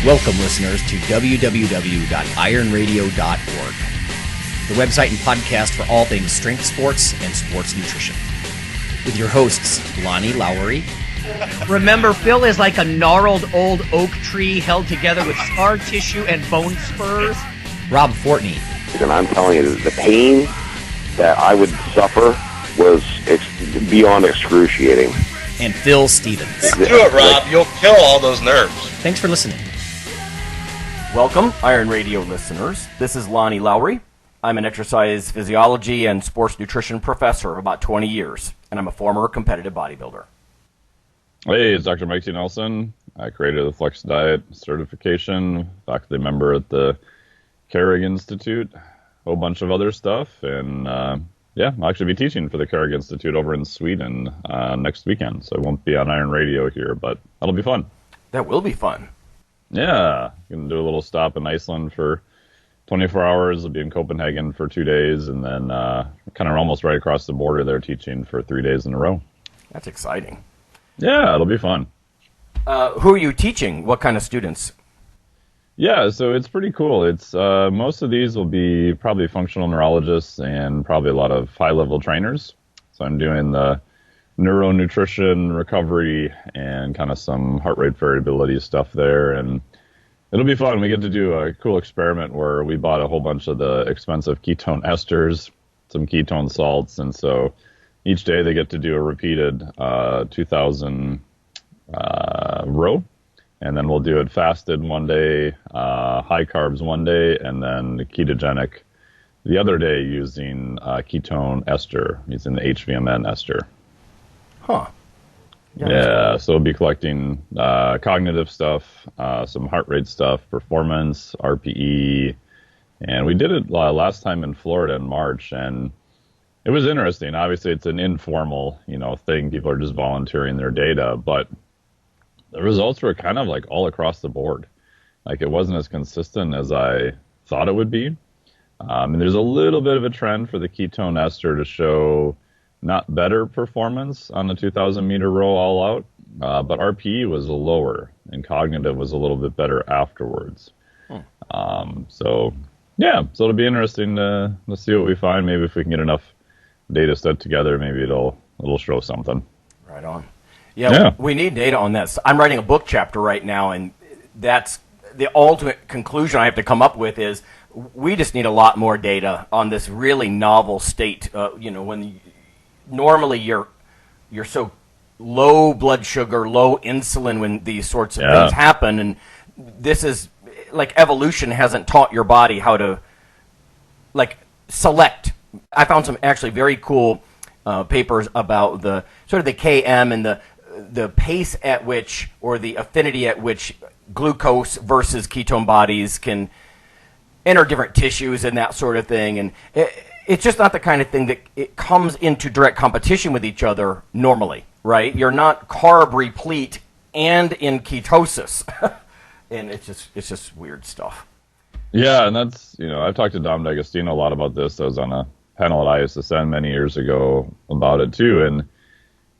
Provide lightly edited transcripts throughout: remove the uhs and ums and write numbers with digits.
Welcome, listeners, to www.ironradio.org, the website and podcast for all things strength sports and sports nutrition. With your hosts, Lonnie Lowery. Remember, Phil is like a gnarled old oak tree held together with scar tissue and bone spurs. Rob Fortney. And I'm telling you, the pain that I would suffer was beyond excruciating. And Phil Stevens. Do it, Rob. You'll kill all those nerves. Thanks for listening. Welcome, Iron Radio listeners. This is Lonnie Lowery. I'm an exercise physiology and sports nutrition professor of about 20 years, and I'm a former competitive bodybuilder. Hey, it's Dr. Lowery and Nelson. I created the Flex Diet certification, faculty member at the Carrig Institute, a whole bunch of other stuff, and I'll actually be teaching for the Carrig Institute over in Sweden next weekend, so I won't be on Iron Radio here, but that'll be fun. That will be fun. Yeah, going to do a little stop in Iceland for 24 hours. I'll be in Copenhagen for 2 days, and then kind of almost right across the border there teaching for 3 days in a row. That's exciting. Yeah, it'll be fun. Who are you teaching? What kind of students? Yeah, so it's pretty cool. It's most of these will be probably functional neurologists and probably a lot of high-level trainers. So I'm doing the neuronutrition recovery and kind of some heart rate variability stuff there, and it'll be fun. We get to do a cool experiment where we bought a whole bunch of the expensive ketone esters, some ketone salts, and so each day they get to do a repeated 2,000 row, and then we'll do it fasted one day, high carbs one day, and then ketogenic the other day using ketone ester, using the HVMN ester. Huh. Yeah, so we'll be collecting cognitive stuff, some heart rate stuff, performance, RPE, and we did it last time in Florida in March, and it was interesting. Obviously, it's an informal, thing. People are just volunteering their data, but the results were kind of like all across the board. Like it wasn't as consistent as I thought it would be. And there's a little bit of a trend for the ketone ester to show not better performance on the 2,000 meter row all out, but RPE was lower and cognitive was a little bit better afterwards. So it'll be interesting to see what we find. Maybe if we can get enough data set together, maybe it'll show something. Right on. Yeah, we need data on that. I'm writing a book chapter right now, and that's the ultimate conclusion I have to come up with is we just need a lot more data on this really novel state. When normally you're so low blood sugar, low insulin when these sorts of things happen, and this is like evolution hasn't taught your body how to select. I found some actually very cool papers about the sort of the KM and the pace at which, or the affinity at which, glucose versus ketone bodies can enter different tissues and that sort of thing. And it's just not the kind of thing that it comes into direct competition with each other normally, right? You're not carb replete and in ketosis. And it's just weird stuff. Yeah, and that's, I've talked to Dom D'Agostino a lot about this. I was on a panel at ISSN many years ago about it too. And,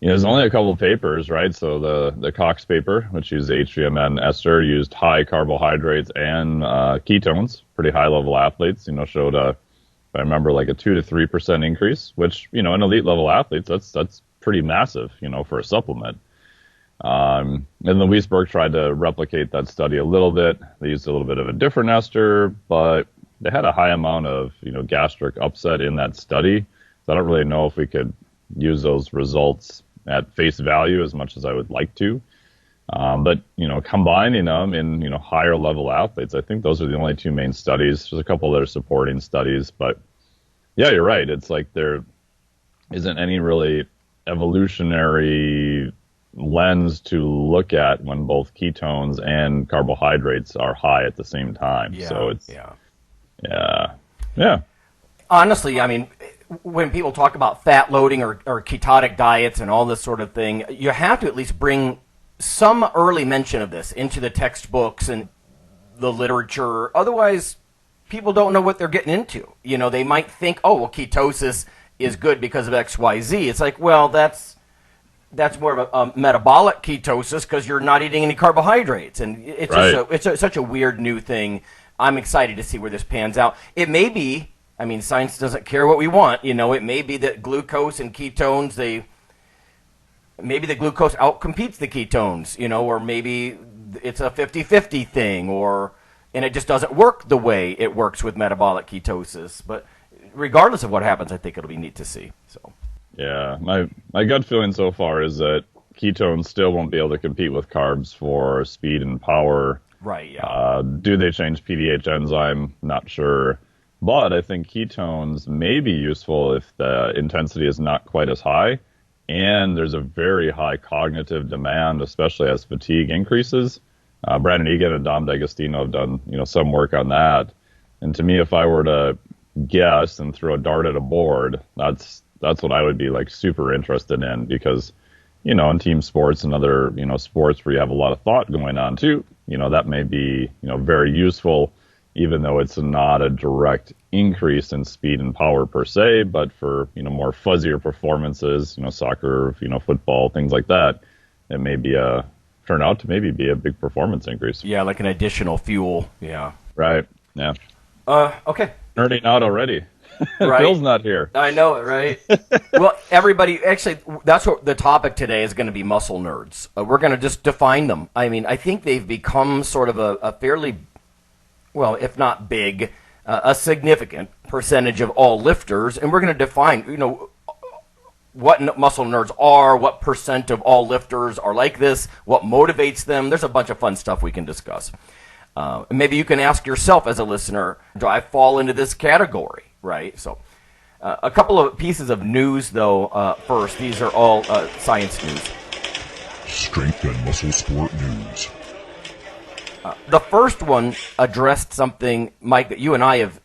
there's only a couple of papers, right? So the Cox paper, which used HVMN ester, used high carbohydrates and ketones, pretty high level athletes, showed if I remember, like a 2 to 3% increase, which, in elite level athletes, that's pretty massive, for a supplement. And then Weisberg tried to replicate that study a little bit. They used a little bit of a different ester, but they had a high amount of, gastric upset in that study. So I don't really know if we could use those results at face value as much as I would like to. But, combining them in, higher level athletes, I think those are the only two main studies. There's a couple other supporting studies, but yeah, you're right. It's like there isn't any really evolutionary lens to look at when both ketones and carbohydrates are high at the same time. Yeah, so it's, yeah. Honestly, I mean, when people talk about fat loading or ketotic diets and all this sort of thing, you have to at least bring some early mention of this into the textbooks and the literature. Otherwise, people don't know what they're getting into. They might think, ketosis is good because of X, Y, Z. It's like, well, that's that's more of a metabolic ketosis because you're not eating any carbohydrates, and it's just such a weird new thing. I'm excited to see where this pans out. It may be, I mean, science doesn't care what we want. You know, it may be that glucose and ketones, maybe the glucose outcompetes the ketones, you know, or maybe it's a 50-50 thing, and it just doesn't work the way it works with metabolic ketosis. But regardless of what happens, I think it'll be neat to see. So. Yeah, my gut feeling so far is that ketones still won't be able to compete with carbs for speed and power. Right, yeah. Do they change PDH enzyme? Not sure. But I think ketones may be useful if the intensity is not quite as high, and there's a very high cognitive demand, especially as fatigue increases. Brandon Egan and Dom D'Agostino have done, some work on that. And to me, if I were to guess and throw a dart at a board, that's what I would be like super interested in, because, in team sports and other, sports where you have a lot of thought going on too, that may be, very useful, even though it's not a direct increase in speed and power per se, but for, more fuzzier performances, soccer, football, things like that, it may be turn out to maybe be a big performance increase. Yeah, like an additional fuel. Yeah. Right. Yeah. Okay. Nerding out already. Right. Bill's not here. I know it, right? Well, everybody, actually, that's what the topic today is going to be, muscle nerds. We're going to just define them. I mean, I think they've become sort of a fairly, well, if not big, a significant percentage of all lifters, and we're going to define, what muscle nerds are, what percent of all lifters are like this, what motivates them. There's a bunch of fun stuff we can discuss. Maybe you can ask yourself as a listener, do I fall into this category? Right. So a couple of pieces of news, though, first. These are all science news. Strength and muscle sport news. The first one addressed something, Mike, that you and I have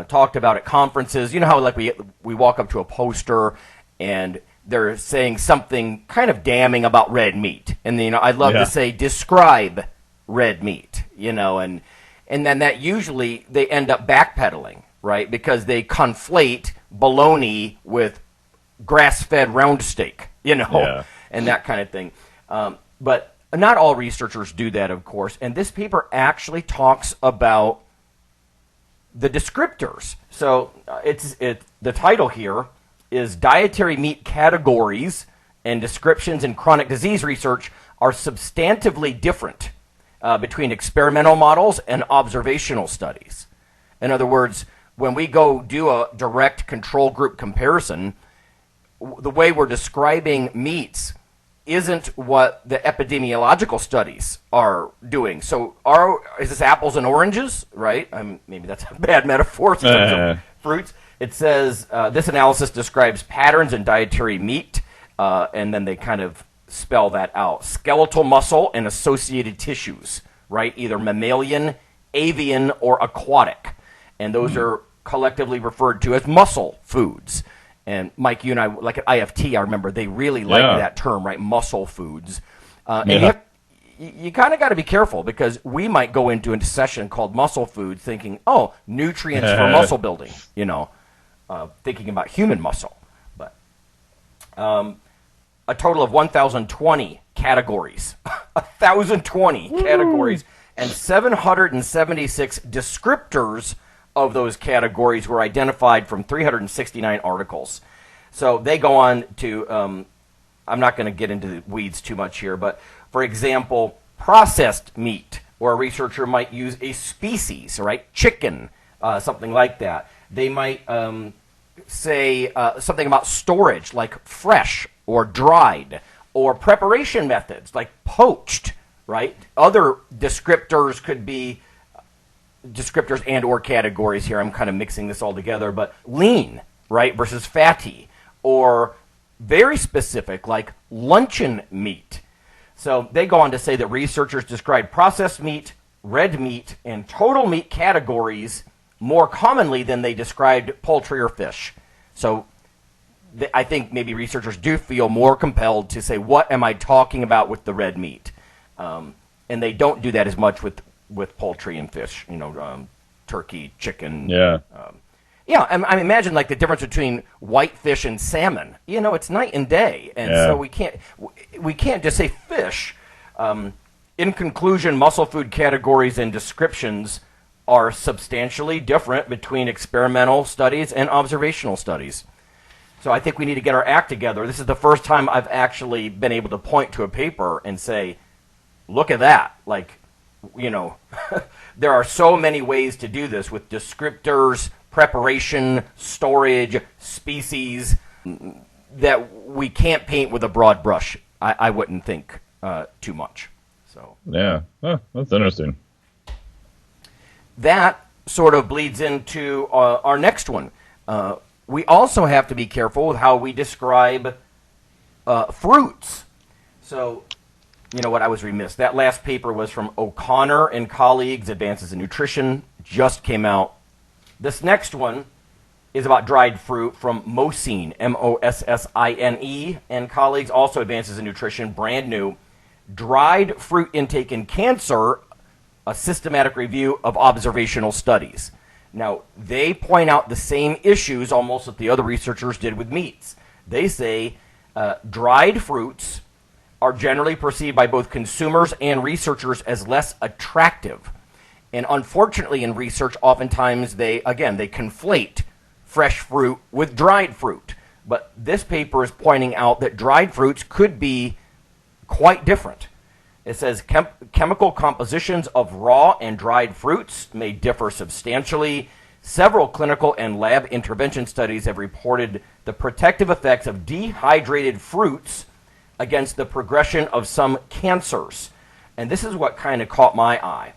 talked about at conferences. You know how like we walk up to a poster and they're saying something kind of damning about red meat. And, I'd love to say, describe red meat, and then that usually they end up backpedaling. Right, because they conflate bologna with grass-fed round steak, and that kind of thing. But not all researchers do that, of course. And this paper actually talks about the descriptors. So the title here is Dietary Meat Categories and Descriptions in Chronic Disease Research are substantively different between experimental models and observational studies. In other words, when we go do a direct control group comparison, the way we're describing meats isn't what the epidemiological studies are doing. So is this apples and oranges, right? Maybe that's a bad metaphor in terms of fruits. It says this analysis describes patterns in dietary meat, and then they kind of spell that out. Skeletal muscle and associated tissues, right? Either mammalian, avian, or aquatic. And those are collectively referred to as muscle foods. And Mike, you and I, like at IFT, I remember they really like that term, right? Muscle foods. And you kind of got to be careful, because we might go into a session called muscle food thinking, nutrients for muscle building, thinking about human muscle. But a total of 1,020 categories, 1,020 categories, and 776 descriptors of those categories were identified from 369 articles. So they go on to, I'm not going to get into the weeds too much here, but for example, processed meat, or a researcher might use a species, right? Chicken, something like that. They might say something about storage, like fresh or dried, or preparation methods, like poached, right? Other descriptors could be descriptors and or categories here. I'm kind of mixing this all together, but lean, right, versus fatty, or very specific, like luncheon meat. So they go on to say that researchers describe processed meat, red meat, and total meat categories more commonly than they described poultry or fish. So I think maybe researchers do feel more compelled to say, what am I talking about with the red meat? And they don't do that as much with poultry and fish, turkey, chicken. Yeah. Yeah, I imagine like the difference between whitefish and salmon. It's night and day, and so we can't just say fish. In conclusion, muscle food categories and descriptions are substantially different between experimental studies and observational studies. So I think we need to get our act together. This is the first time I've actually been able to point to a paper and say, look at that. Like, there are so many ways to do this with descriptors, preparation, storage, species, that we can't paint with a broad brush. I wouldn't think too much. So yeah, that's interesting. That sort of bleeds into our next one. We also have to be careful with how we describe fruits. So, you know what, I was remiss. That last paper was from O'Connor and colleagues, Advances in Nutrition, just came out. This next one is about dried fruit from Mossine, Mossine, and colleagues, also Advances in Nutrition, brand new. Dried fruit intake in cancer, a systematic review of observational studies. Now, they point out the same issues almost that the other researchers did with meats. They say dried fruits are generally perceived by both consumers and researchers as less attractive. And unfortunately, in research, oftentimes they conflate fresh fruit with dried fruit. But this paper is pointing out that dried fruits could be quite different. It says chemical compositions of raw and dried fruits may differ substantially. Several clinical and lab intervention studies have reported the protective effects of dehydrated fruits against the progression of some cancers. And this is what kind of caught my eye.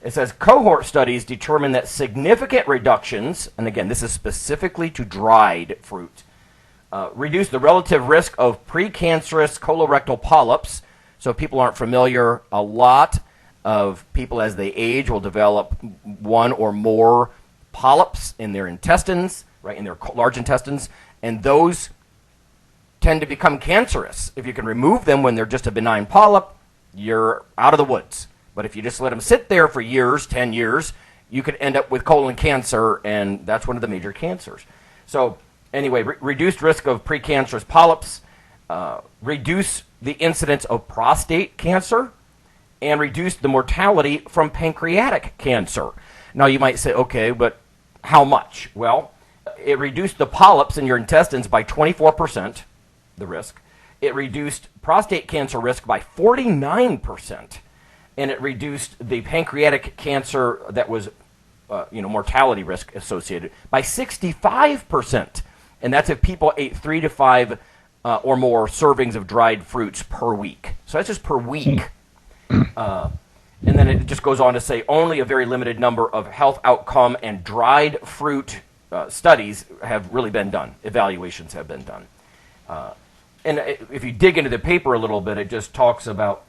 It says cohort studies determine that significant reductions, and again, this is specifically to dried fruit, reduce the relative risk of precancerous colorectal polyps. So if people aren't familiar, a lot of people as they age will develop one or more polyps in their intestines, right, in their large intestines, and those tend to become cancerous. If you can remove them when they're just a benign polyp, you're out of the woods. But if you just let them sit there for years, 10 years, you could end up with colon cancer, and that's one of the major cancers. So anyway, reduced risk of precancerous polyps, reduce the incidence of prostate cancer, and reduce the mortality from pancreatic cancer. Now you might say, okay, but how much? Well, it reduced the polyps in your intestines by 24%, the risk. It reduced prostate cancer risk by 49%. And it reduced the pancreatic cancer that was, mortality risk associated by 65%. And that's if people ate 3 to 5 or more servings of dried fruits per week. So that's just per week. And then it just goes on to say only a very limited number of health outcome and dried fruit studies have really been done. Evaluations have been done. And if you dig into the paper a little bit, it just talks about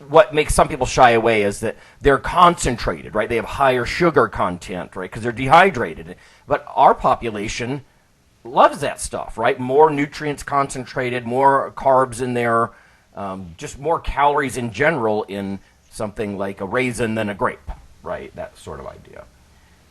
what makes some people shy away is that they're concentrated, right? They have higher sugar content, right? Because they're dehydrated. But our population loves that stuff, right? More nutrients concentrated, more carbs in there, just more calories in general in something like a raisin than a grape, right? That sort of idea.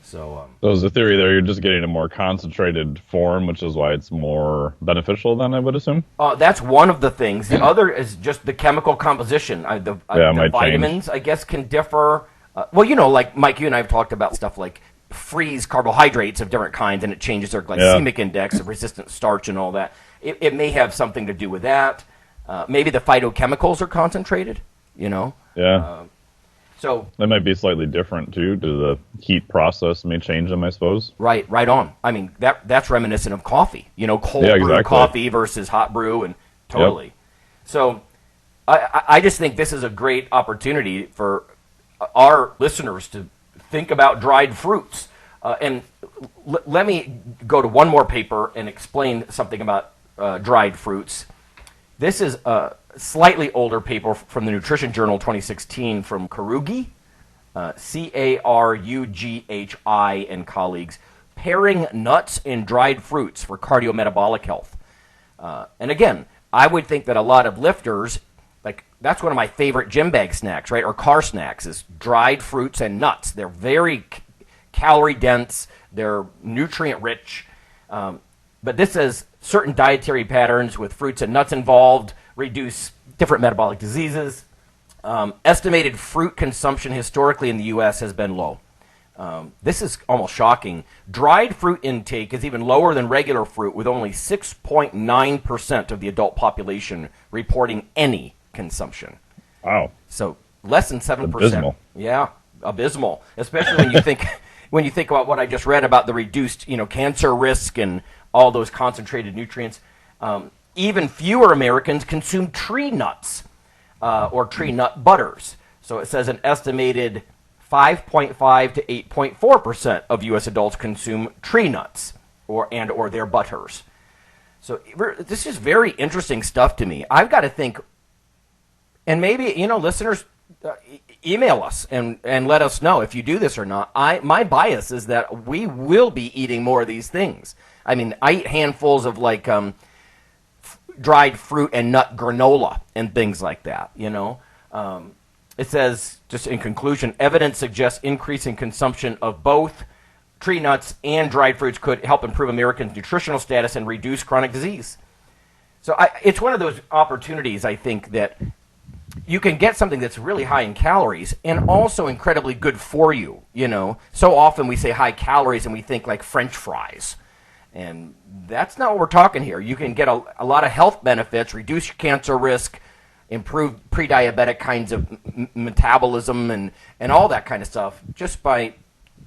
So is the theory there you're just getting a more concentrated form, which is why it's more beneficial then, I would assume? That's one of the things. The other is just the chemical composition. The vitamins, change. I guess, can differ. Like Mike, you and I have talked about stuff like freeze carbohydrates of different kinds, and it changes their glycemic index of resistant starch and all that. It may have something to do with that. Maybe the phytochemicals are concentrated, Yeah. So that might be slightly different too. To the heat process may change them, I suppose. Right on. I mean that's reminiscent of coffee. Cold brew coffee versus hot brew, and totally. Yep. So I just think this is a great opportunity for our listeners to think about dried fruits. And let me go to one more paper and explain something about dried fruits. This is a slightly older paper from the Nutrition Journal 2016 from Carughi, Carughi and colleagues, pairing nuts and dried fruits for cardiometabolic health. And again, I would think that a lot of lifters, that's one of my favorite gym bag snacks, right, or car snacks, is dried fruits and nuts. They're very calorie dense. They're nutrient-rich. But this says certain dietary patterns with fruits and nuts involved reduce different metabolic diseases. Estimated fruit consumption historically in the U.S. has been low. This is almost shocking. Dried fruit intake is even lower than regular fruit, with only 6.9% of the adult population reporting any consumption. Wow. So less than 7%. Abysmal. Yeah, abysmal. Especially when you think about what I just read about the reduced, cancer risk and all those concentrated nutrients. Even fewer Americans consume tree nuts or tree nut butters. So it says an estimated 5.5 to 8.4% of U.S. adults consume tree nuts or their butters. So this is very interesting stuff to me. I've got to think, and maybe, listeners, email us and let us know if you do this or not. My bias is that we will be eating more of these things. I mean, I eat handfuls of dried fruit and nut granola and things like that, It says, just in conclusion, evidence suggests increasing consumption of both tree nuts and dried fruits could help improve Americans' nutritional status and reduce chronic disease. So it's one of those opportunities, I think, that you can get something that's really high in calories and also incredibly good for you, So often we say high calories and we think like French fries. And that's not what we're talking here. You can get a lot of health benefits, reduce your cancer risk, improve pre-diabetic kinds of metabolism and all that kind of stuff just by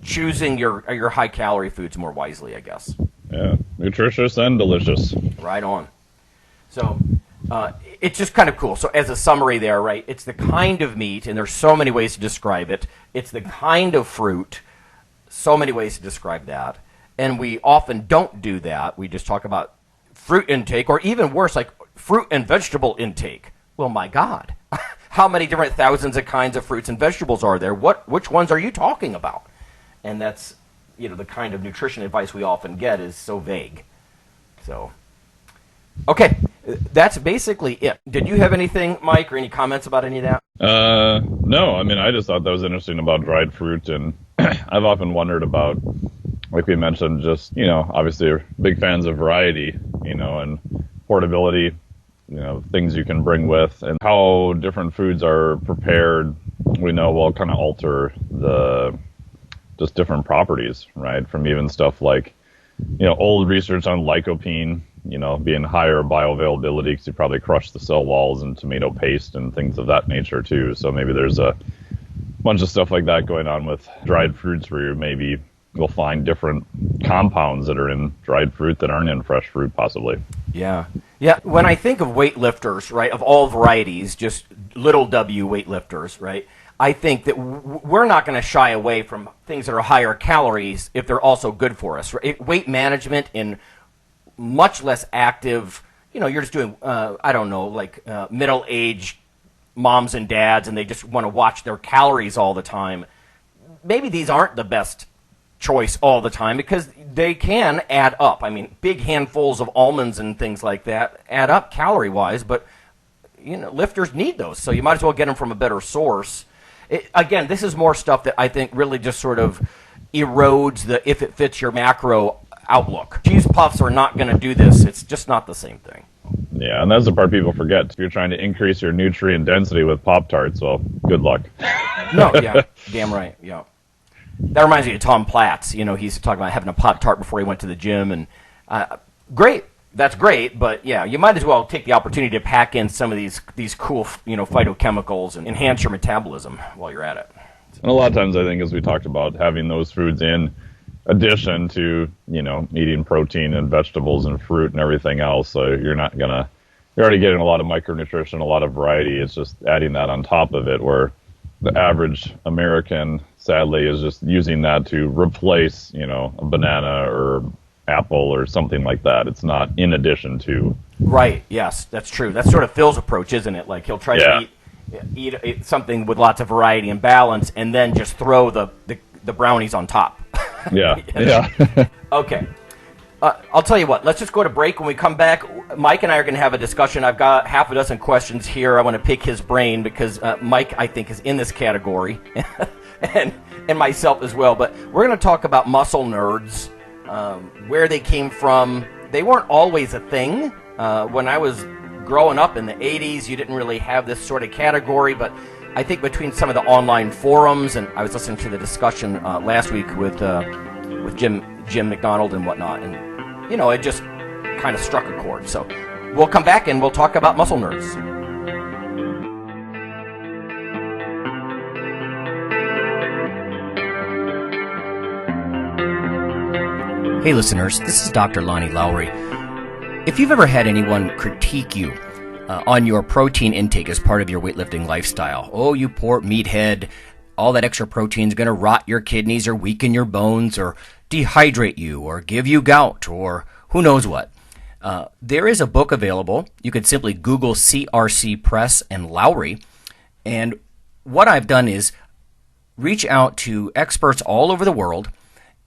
choosing your high-calorie foods more wisely, I guess. Yeah, nutritious and delicious. Right on. So it's just kind of cool. So as a summary there, right, it's the kind of meat, and there's so many ways to describe it. It's the kind of fruit, so many ways to describe that. And we often don't do that. We just talk about fruit intake, or even worse, like fruit and vegetable intake. Well, my God, how many different thousands of kinds of fruits and vegetables are there? Which ones are you talking about? And that's, the kind of nutrition advice we often get is so vague. So, okay, that's basically it. Did you have anything, Mike, or any comments about any of that? No, I just thought that was interesting about dried fruit, and I've often wondered about, like we mentioned, just, obviously we're big fans of variety, and portability, things you can bring with, and how different foods are prepared, we know will kind of alter just different properties, right? From even stuff like, old research on lycopene, being higher bioavailability because you probably crush the cell walls in tomato paste and things of that nature too. So maybe there's a bunch of stuff like that going on with dried fruits where maybe you'll find different compounds that are in dried fruit that aren't in fresh fruit, possibly. Yeah. When I think of weightlifters, right, of all varieties, just little w weightlifters, right, I think that we're not going to shy away from things that are higher calories if they're also good for us. Right? Weight management in much less active, you're just doing, middle-aged moms and dads, and they just want to watch their calories all the time. Maybe these aren't the best choice all the time because they can add up. Big handfuls of almonds and things like that add up calorie-wise, but lifters need those, so you might as well get them from a better source. Again, this is more stuff that I think really just sort of erodes the if it fits your macro outlook. Cheese puffs are not going to do this. It's just not the same thing. Yeah, and that's the part people forget. If you're trying to increase your nutrient density with Pop-Tarts, well, good luck. No, yeah, damn right, yeah. That reminds me of Tom Platz. He used to talk about having a Pop-Tart before he went to the gym, and great. That's great, but yeah, you might as well take the opportunity to pack in some of these cool, phytochemicals and enhance your metabolism while you're at it. And a lot of times, I think, as we talked about, having those foods in addition to, eating protein and vegetables and fruit and everything else, so you're already getting a lot of micronutrition, a lot of variety. It's just adding that on top of it, where the average American, sadly, is just using that to replace, a banana or apple or something like that. It's not in addition to. Right. Yes, that's true. That's sort of Phil's approach, isn't it? Like he'll try to eat something with lots of variety and balance, and then just throw the brownies on top. Yeah. Yeah. Okay. I'll tell you what. Let's just go to break. When we come back, Mike and I are going to have a discussion. I've got half a dozen questions here. I want to pick his brain because Mike, I think, is in this category. and myself as well. But we're going to talk about muscle nerds, where they came from. They weren't always a thing. When I was growing up in the 80s, you didn't really have this sort of category, but I think between some of the online forums, and I was listening to the discussion last week with Jim McDonald and whatnot, and it just kind of struck a chord. So we'll come back and we'll talk about muscle nerds. Hey listeners, this is Dr. Lonnie Lowery. If you've ever had anyone critique you on your protein intake as part of your weightlifting lifestyle, oh, you poor meathead, all that extra protein is going to rot your kidneys or weaken your bones or dehydrate you or give you gout or who knows what. There is a book available. You could simply Google CRC Press and Lowery. And what I've done is reach out to experts all over the world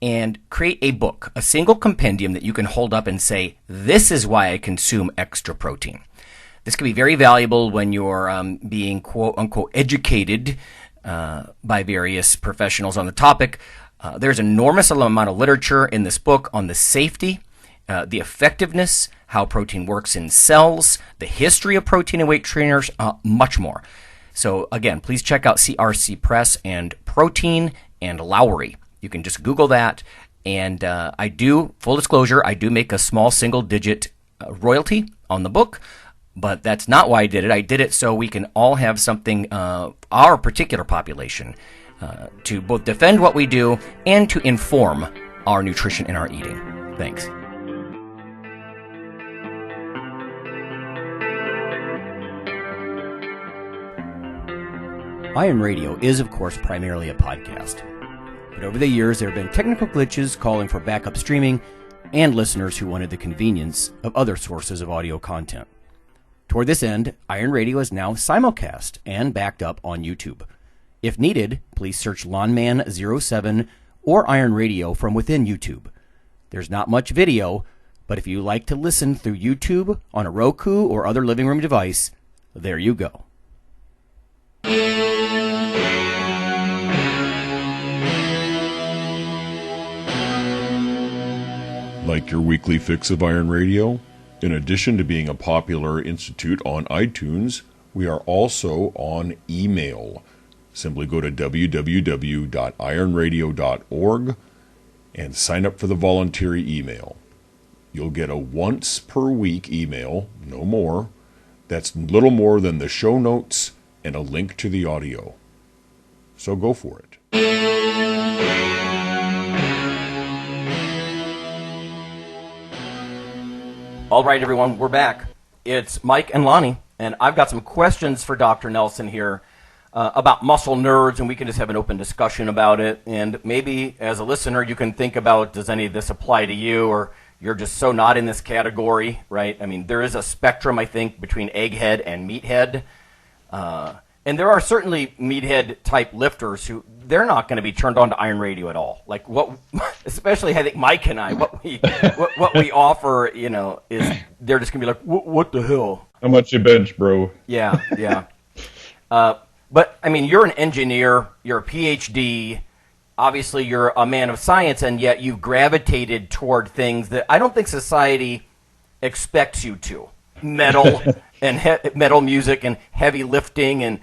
and create a book, a single compendium that you can hold up and say, this is why I consume extra protein. This can be very valuable when you're being quote-unquote educated by various professionals on the topic. There's an enormous amount of literature in this book on the safety, the effectiveness, how protein works in cells, the history of protein and weight trainers, much more. So again, please check out CRC Press and Protein and Lowery. You can just Google that. And I do, full disclosure, I do make a small single-digit royalty on the book. But that's not why I did it. I did it so we can all have something, our particular population, to both defend what we do and to inform our nutrition and our eating. Thanks. Iron Radio is, of course, primarily a podcast. But over the years, there have been technical glitches calling for backup streaming and listeners who wanted the convenience of other sources of audio content. Toward this end, Iron Radio is now simulcast and backed up on YouTube. If needed, please search Lawnman07 or Iron Radio from within YouTube. There's not much video, but if you like to listen through YouTube on a Roku or other living room device, there you go. Like your weekly fix of Iron Radio? In addition to being a popular institute on iTunes, we are also on email. Simply go to www.ironradio.org and sign up for the voluntary email. You'll get a once per week email, no more. That's little more than the show notes and a link to the audio. So go for it. All right, everyone, we're back. It's Mike and Lonnie, and I've got some questions for Dr. Nelson here about muscle nerds, and we can just have an open discussion about it. And maybe as a listener, you can think about, does any of this apply to you, or you're just so not in this category, right? I mean, there is a spectrum, I think, between egghead and meathead. And there are certainly meathead-type lifters who, they're not going to be turned on to Iron Radio at all. Like, what, especially I think Mike and I, what we offer, is they're just going to be like, what the hell? How much you bench, bro? Yeah. But, I mean, you're an engineer, you're a PhD, obviously you're a man of science, and yet you've gravitated toward things that I don't think society expects you to. Metal and metal music and heavy lifting, and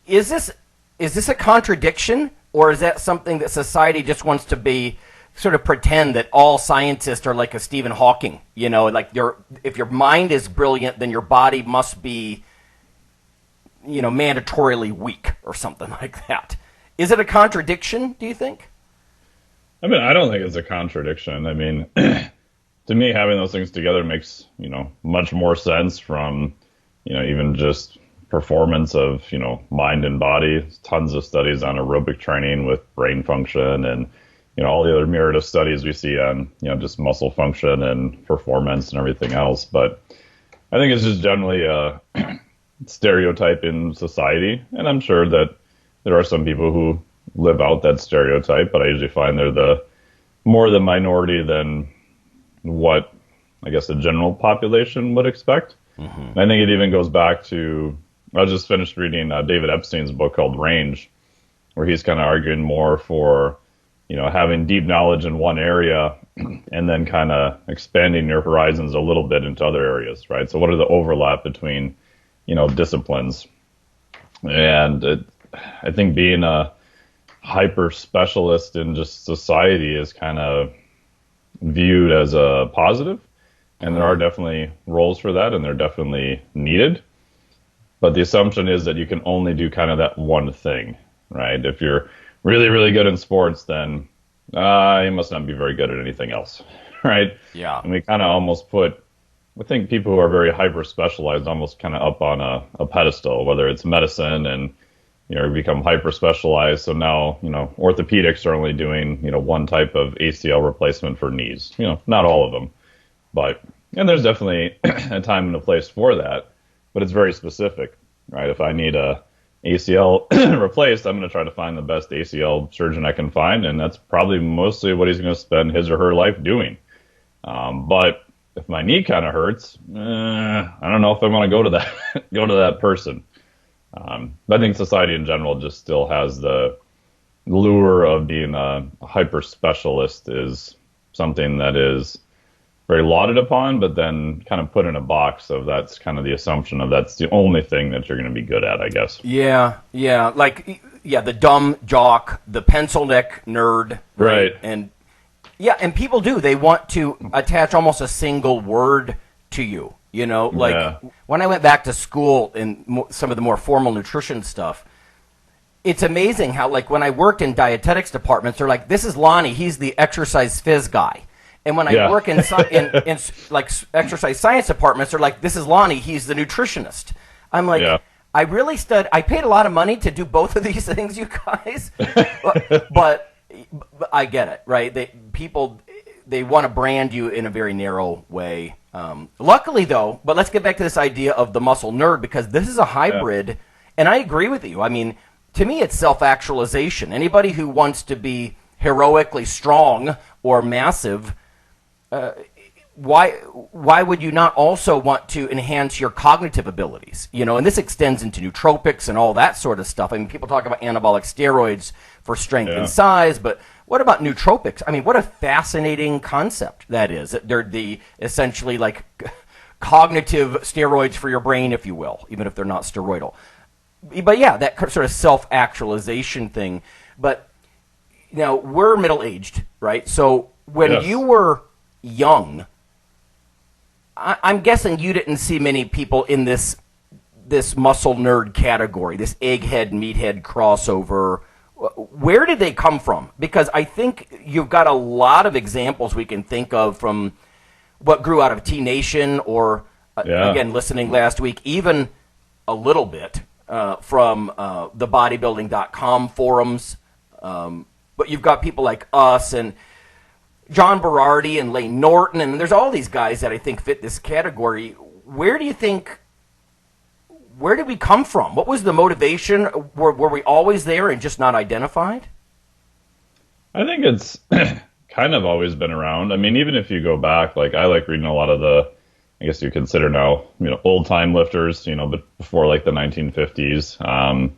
is this a contradiction, or is that something that society just wants to be sort of pretend that all scientists are like a Stephen Hawking? Like if your mind is brilliant, then your body must be mandatorily weak or something like that. Is it a contradiction, do you think? I mean, I don't think it's a contradiction. I mean, to me, having those things together makes, much more sense from, even just performance of, mind and body. Tons of studies on aerobic training with brain function and, all the other myriad of studies we see on, just muscle function and performance and everything else. But I think it's just generally a stereotype in society. And I'm sure that there are some people who live out that stereotype, but I usually find they're more the minority than what I guess the general population would expect. Mm-hmm. I think it even goes back to, I just finished reading David Epstein's book called Range, where he's kind of arguing more for, having deep knowledge in one area and then kind of expanding your horizons a little bit into other areas, right? So what are the overlap between, disciplines? And I think being a hyper specialist in just society is kind of viewed as a positive, and there are definitely roles for that, and they're definitely needed. But the assumption is that you can only do kind of that one thing, right? If you're really, really good in sports, then you must not be very good at anything else, right? Yeah. And we kind of almost I think people who are very hyper specialized almost kind of up on a pedestal, whether it's medicine and become hyper specialized. So now, orthopedics are only doing, one type of ACL replacement for knees. Not all of them, and there's definitely a time and a place for that, but it's very specific, right? If I need a ACL replaced, I'm going to try to find the best ACL surgeon I can find, and that's probably mostly what he's going to spend his or her life doing. But if my knee kind of hurts, I don't know if I want to go to that person. But I think society in general just still has the lure of being a hyper specialist is something that is very lauded upon, but then kind of put in a box of that's kind of the assumption of that's the only thing that you're going to be good at, I guess. Yeah. The dumb jock, the pencil neck nerd. Right. And people do. They want to attach almost a single word to you. When I went back to school in some of the more formal nutrition stuff, it's amazing how, when I worked in dietetics departments, they're like, this is Lonnie, he's the exercise phys guy. And when I work in exercise science departments, they're like, this is Lonnie, he's the nutritionist. I'm like, I paid a lot of money to do both of these things, you guys. but I get it, right? They want to brand you in a very narrow way. Luckily, though, but let's get back to this idea of the muscle nerd, because this is a hybrid, and I agree with you. I mean, to me, it's self-actualization. Anybody who wants to be heroically strong or massive, why would you not also want to enhance your cognitive abilities? And this extends into nootropics and all that sort of stuff. I mean, people talk about anabolic steroids for strength and size, but what about nootropics? I mean, what a fascinating concept that is. They're essentially like cognitive steroids for your brain, if you will, even if they're not steroidal. But yeah, that sort of self-actualization thing. But we're middle-aged, right? So when you were young, I'm guessing you didn't see many people in this muscle nerd category, this egghead, meathead crossover. Where did they come from? Because I think you've got a lot of examples we can think of from what grew out of T-Nation or, again, listening last week, even a little bit from the bodybuilding.com forums. But you've got people like us and John Berardi and Lane Norton, and there's all these guys that I think fit this category. Where did we come from? What was the motivation? Were we always there and just not identified? I think it's kind of always been around. I mean, even if you go back, I like reading a lot of the, I guess you consider now, old time lifters, but before the 1950s.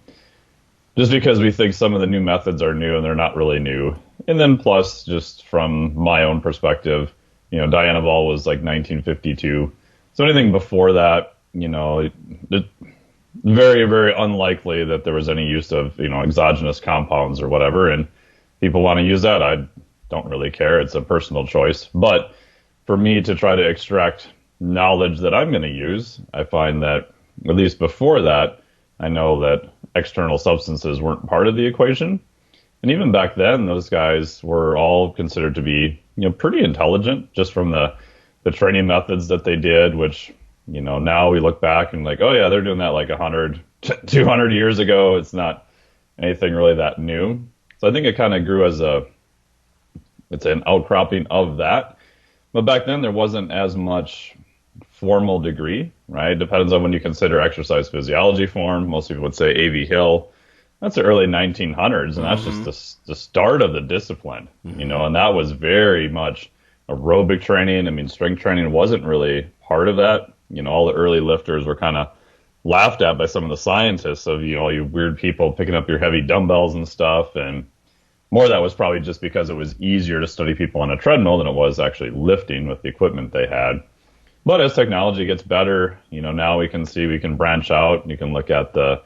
Just because we think some of the new methods are new and they're not really new. And then plus, just from my own perspective, Diana Ball was 1952. So anything before that, it's very, very unlikely that there was any use of, exogenous compounds or whatever. And people want to use that. I don't really care. It's a personal choice. But for me to try to extract knowledge that I'm going to use, I find that at least before that, I know that external substances weren't part of the equation. And even back then, those guys were all considered to be, pretty intelligent just from the training methods that they did, which, now we look back and oh yeah, they're doing that 100, 200 years ago. It's not anything really that new. So I think it kind of grew as it's an outcropping of that. But back then there wasn't as much formal degree, right? Depends on when you consider exercise physiology form. Most people would say A.V. Hill. That's the early 1900s, and that's just the start of the discipline, and that was very much aerobic training. I mean, strength training wasn't really part of that. All the early lifters were kind of laughed at by some of the scientists of, all you weird people picking up your heavy dumbbells and stuff. And more of that was probably just because it was easier to study people on a treadmill than it was actually lifting with the equipment they had. But as technology gets better, now we can branch out. You can look at the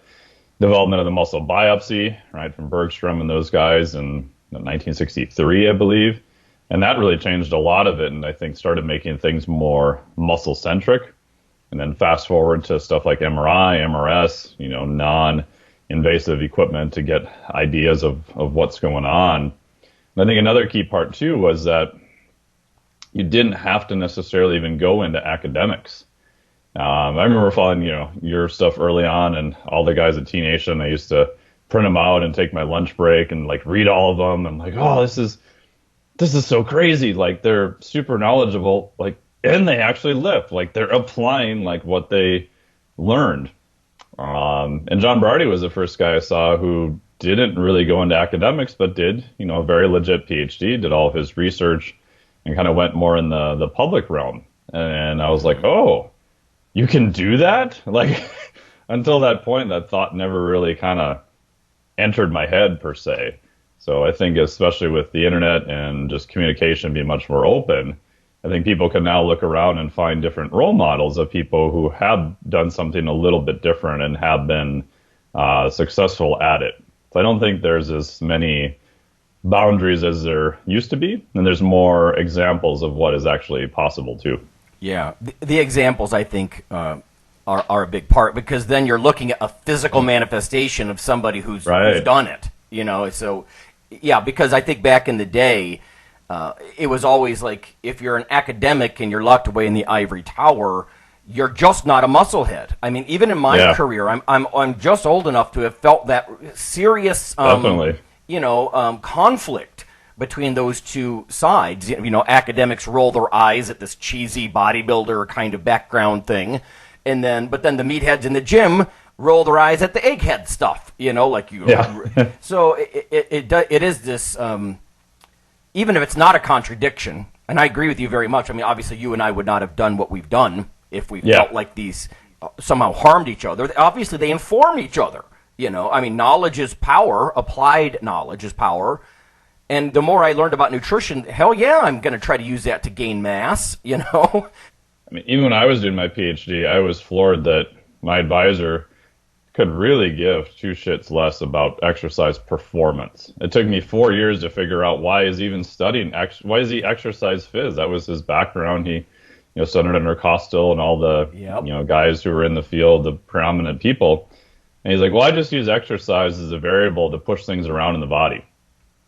development of the muscle biopsy, right, from Bergstrom and those guys in 1963, I believe. And that really changed a lot of it, and I think started making things more muscle-centric. And then fast forward to stuff like MRI, MRS, non-invasive equipment to get ideas of what's going on. And I think another key part, too, was that you didn't have to necessarily even go into academics. I remember following, your stuff early on, and all the guys at T Nation, I used to print them out and take my lunch break and read all of them. I'm like, oh, this is so crazy. They're super knowledgeable, and they actually lift. They're applying what they learned. And John Berardi was the first guy I saw who didn't really go into academics, but did, a very legit PhD, did all of his research, and kind of went more in the public realm. And I was like, oh, you can do that? Until that point, that thought never really kind of entered my head per se. So I think especially with the internet and just communication being much more open, I think people can now look around and find different role models of people who have done something a little bit different and have been successful at it. So I don't think there's as many boundaries as there used to be, and there's more examples of what is actually possible too. Yeah, the examples I think are a big part, because then you're looking at a physical manifestation of somebody who's done it. So yeah, because I think back in the day, it was always if you're an academic and you're locked away in the ivory tower, you're just not a musclehead. I mean, even in my career, I'm just old enough to have felt that serious conflict between those two sides. Academics roll their eyes at this cheesy bodybuilder kind of background thing, but then the meatheads in the gym roll their eyes at the egghead stuff. So it is this. Even if it's not a contradiction, and I agree with you very much. I mean, obviously, you and I would not have done what we've done if we felt like these somehow harmed each other. Obviously, they inform each other. I mean, knowledge is power. Applied knowledge is power. And the more I learned about nutrition, hell yeah, I'm going to try to use that to gain mass. I mean, even when I was doing my PhD, I was floored that my advisor could really give two shits less about exercise performance. It took me 4 years to figure out why is he exercise phys? That was his background. He, studied under Costil and all the, guys who were in the field, the preeminent people. And he's like, well, I just use exercise as a variable to push things around in the body.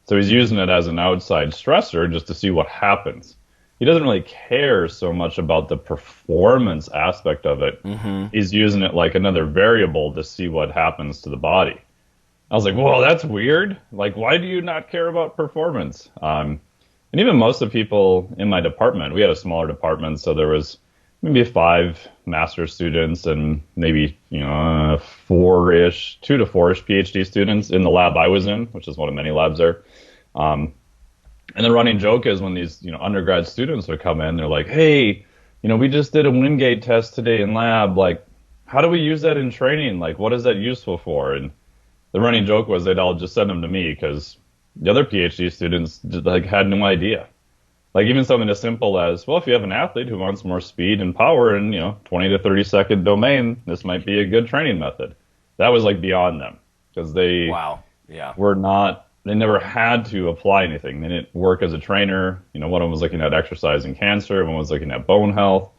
So he's using it as an outside stressor just to see what happens. He doesn't really care so much about the performance aspect of it. Mm-hmm. He's using it like another variable to see what happens to the body. I was like, whoa, that's weird. Why do you not care about performance? And even most of the people in my department, we had a smaller department, so there was maybe 5 master's students and maybe 4-ish, 2 to 4-ish PhD students in the lab I was in, which is one of many labs there. And the running joke is when these, undergrad students would come in, they're like, hey, we just did a Wingate test today in lab. How do we use that in training? What is that useful for? And the running joke was they'd all just send them to me because the other PhD students had no idea. Even something as simple as, well, if you have an athlete who wants more speed and power in, 20 to 30 second domain, this might be a good training method. That was beyond them because they were not. They never had to apply anything. They didn't work as a trainer. One of them was looking at exercise and cancer. One was looking at bone health.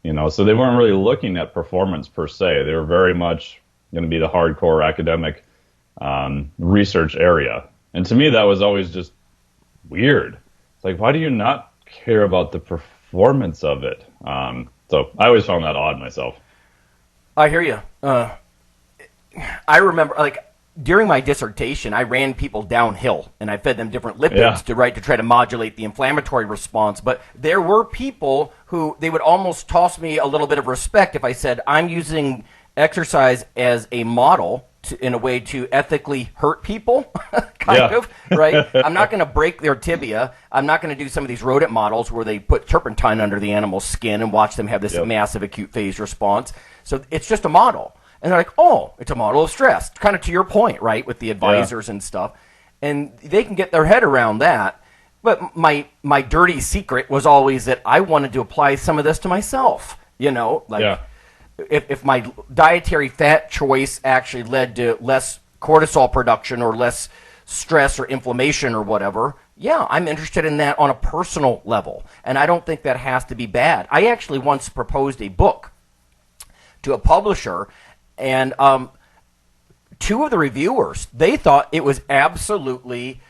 So they weren't really looking at performance per se. They were very much going to be the hardcore academic research area. And to me, that was always just weird. It's why do you not care about the performance of it? So I always found that odd myself. I hear you. I remember, during my dissertation, I ran people downhill, and I fed them different lipids to try to modulate the inflammatory response. But there were people who, they would almost toss me a little bit of respect if I said, I'm using exercise as a model in a way to ethically hurt people, kind of, right? I'm not going to break their tibia. I'm not going to do some of these rodent models where they put turpentine under the animal's skin and watch them have this massive acute phase response. So it's just a model. And they're like, oh, it's a model of stress. Kind of to your point, right, with the advisors and stuff. And they can get their head around that. But my dirty secret was always that I wanted to apply some of this to myself. If my dietary fat choice actually led to less cortisol production or less stress or inflammation or whatever, I'm interested in that on a personal level. And I don't think that has to be bad. I actually once proposed a book to a publisher, and two of the reviewers, they thought it was absolutely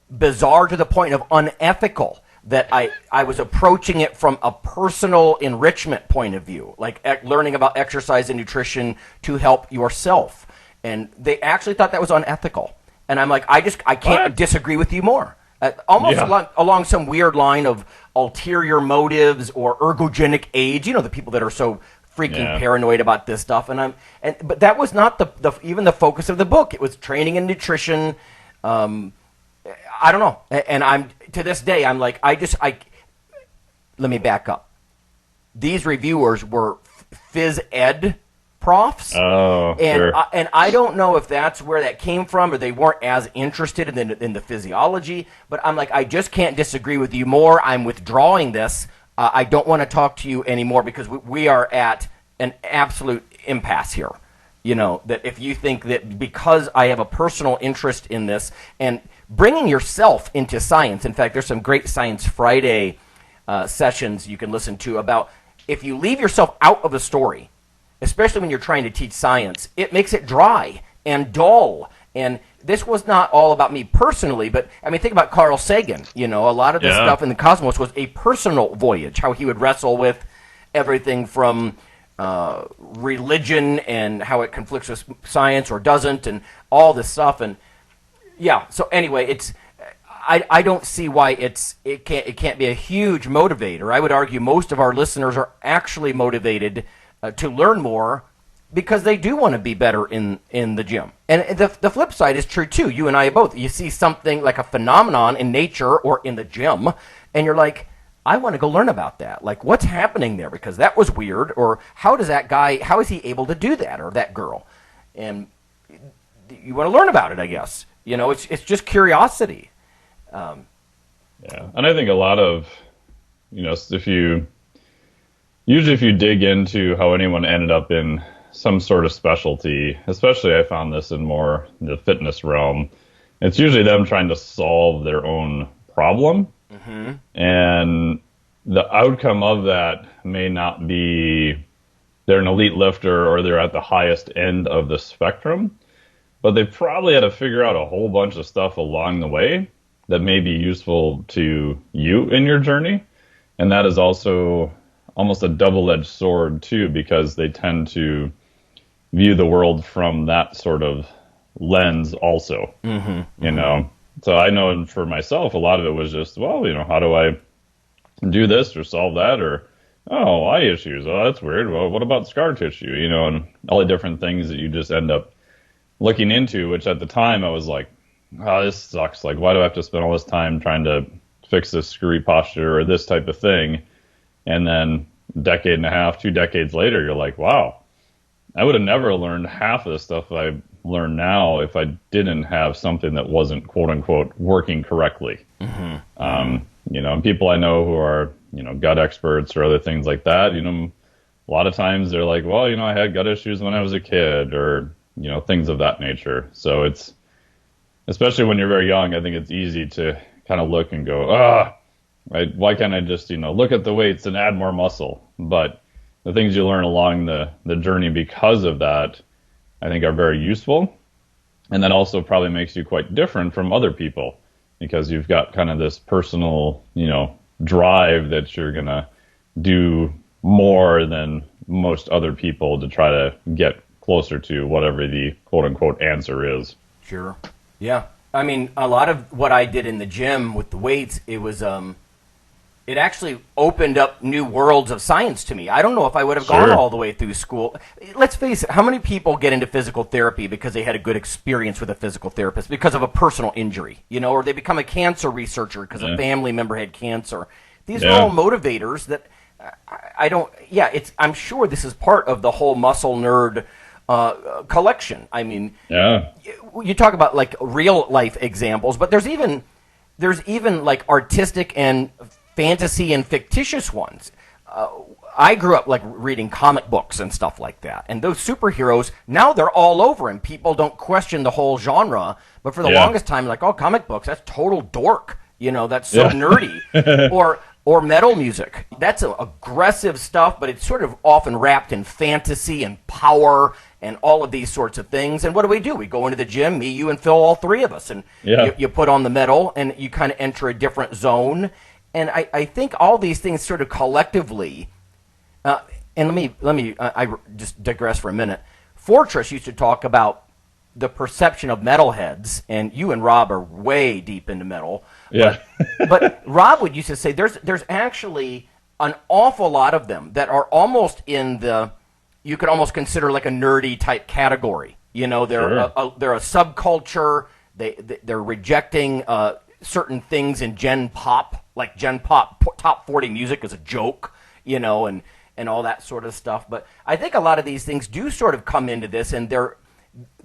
bizarre to the point of unethical that I was approaching it from a personal enrichment point of view, like learning about exercise and nutrition to help yourself. And they actually thought that was unethical. And I'm like, I can't disagree with you more. Along some weird line of ulterior motives or ergogenic age, the people that are so freaking paranoid about this stuff. But that was not even the focus of the book. It was training and nutrition. I don't know. And I'm to this day, I'm like, let me back up. These reviewers were phys ed profs. Oh, and sure. And I don't know if that's where that came from, or they weren't as interested in the physiology. But I'm like, I just can't disagree with you more. I'm withdrawing this. I don't want to talk to you anymore because we are at an absolute impasse here. That if you think that because I have a personal interest in this and bringing yourself into science, in fact, there's some great Science Friday sessions you can listen to about if you leave yourself out of the story, especially when you're trying to teach science, it makes it dry and dull. And this was not all about me personally, but think about Carl Sagan. A lot of this stuff in the cosmos was a personal voyage, how he would wrestle with everything from religion and how it conflicts with science or doesn't, and all this stuff. And so anyway, I don't see why it can't be a huge motivator. I would argue most of our listeners are actually motivated to learn more because they do want to be better in the gym. And the flip side is true too. You and I both. You see something like a phenomenon in nature or in the gym, and you're like, I want to go learn about that. Like, what's happening there? Because that was weird. Or how is he able to do that, or that girl? And you want to learn about it, I guess. It's just curiosity. And I think a lot of, if you dig into how anyone ended up in some sort of specialty, especially I found this in more the fitness realm, it's usually them trying to solve their own problem. Mm-hmm. And the outcome of that may not be they're an elite lifter or they're at the highest end of the spectrum, but they probably had to figure out a whole bunch of stuff along the way that may be useful to you in your journey. And that is also almost a double-edged sword too, because they tend to view the world from that sort of lens also. Mm-hmm. So I know for myself, a lot of it was just, how do I do this or solve that? Or, eye issues. Oh, that's weird. Well, what about scar tissue? And all the different things that you just end up looking into, which at the time I was like, oh, this sucks. Like, why do I have to spend all this time trying to fix this screwy posture or this type of thing? And then a decade and a half, 2 decades later, you're like, wow, I would have never learned half of the stuff I learn now if I didn't have something that wasn't quote unquote working correctly. Mm-hmm. And people I know who are, gut experts or other things like that, a lot of times they're like, well, I had gut issues when I was a kid or, things of that nature. So it's, especially when you're very young, I think it's easy to kind of look and go, right, why can't I just, look at the weights and add more muscle? But the things you learn along the journey because of that, I think are very useful. And that also probably makes you quite different from other people because you've got kind of this personal, drive that you're going to do more than most other people to try to get closer to whatever the quote unquote answer is. Sure. Yeah. A lot of what I did in the gym with the weights, it was, it actually opened up new worlds of science to me. I don't know if I would have gone all the way through school. Let's face it, how many people get into physical therapy because they had a good experience with a physical therapist because of a personal injury, or they become a cancer researcher because a family member had cancer. These are all motivators that I'm sure this is part of the whole muscle nerd collection. I mean, Yeah. you talk about like real life examples, but there's even like artistic and fantasy and fictitious ones. I grew up like reading comic books and stuff like that, and those superheroes now they're all over, and people don't question the whole genre. But for the longest time, like, oh, comic books, that's total dork. You know, that's so nerdy. Or metal music. That's aggressive stuff, but it's sort of often wrapped in fantasy and power and all of these sorts of things. And what do? We go into the gym, me, you, and Phil, all three of us, and you put on the metal, and you kind of enter a different zone. And I think all these things sort of collectively, and let me I just digress for a minute. Fortress used to talk about the perception of metalheads, and you and Rob are way deep into metal. Yeah. But Rob would used to say there's actually an awful lot of them that are almost in the, you could almost consider like a nerdy type category. You know, they're a subculture. They're rejecting certain things in Gen Pop, like Gen Pop top 40 music is a joke, you know, and all that sort of stuff. But I think a lot of these things do sort of come into this, and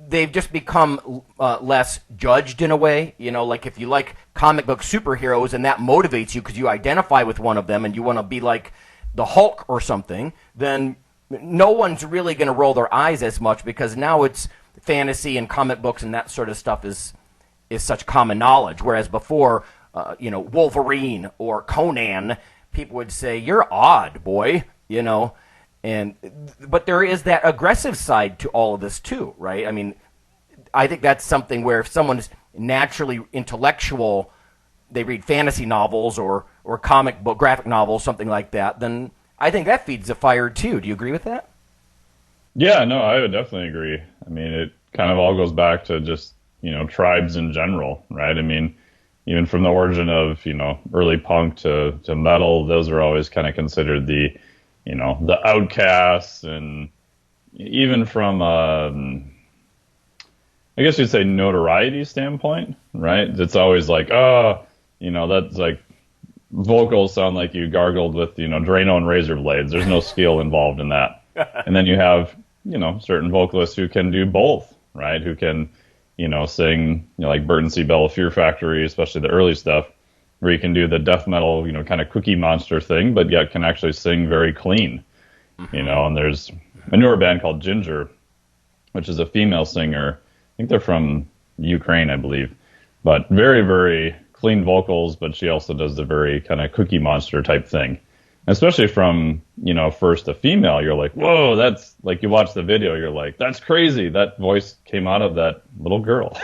they've just become less judged in a way. You know, like if you like comic book superheroes and that motivates you because you identify with one of them and you want to be like the Hulk or something, then no one's really going to roll their eyes as much, because now it's fantasy and comic books and that sort of stuff is such common knowledge. Whereas before, you know, Wolverine or Conan, people would say, "You're odd, boy," you know. But there is that aggressive side to all of this too, right? I mean, I think that's something where if someone's naturally intellectual, they read fantasy novels or comic book graphic novels, something like that, then I think that feeds the fire too. Do you agree with that? Yeah, no, I would definitely agree. I mean, it kind of all goes back to just, you know, tribes in general, right? I mean, even from the origin of, you know, early punk to metal, those are always kind of considered the, you know, the outcasts. And even from, I guess you'd say notoriety standpoint, right? It's always like, oh, you know, that's like vocals sound like you gargled with, you know, Drano and razor blades. There's no skill involved in that. And then you have, you know, certain vocalists who can do both, right? Who can, you know, sing, you know, like Burton C. Bell of Fear Factory, especially the early stuff, where you can do the death metal, you know, kind of Cookie Monster thing, but yet can actually sing very clean, you know. And there's a newer band called Ginger, which is a female singer. I think they're from Ukraine, I believe, but very, very clean vocals, but she also does the very kind of Cookie Monster type thing. Especially from, you know, first a female, you're like, whoa, that's like, you watch the video, you're like, that's crazy. That voice came out of that little girl.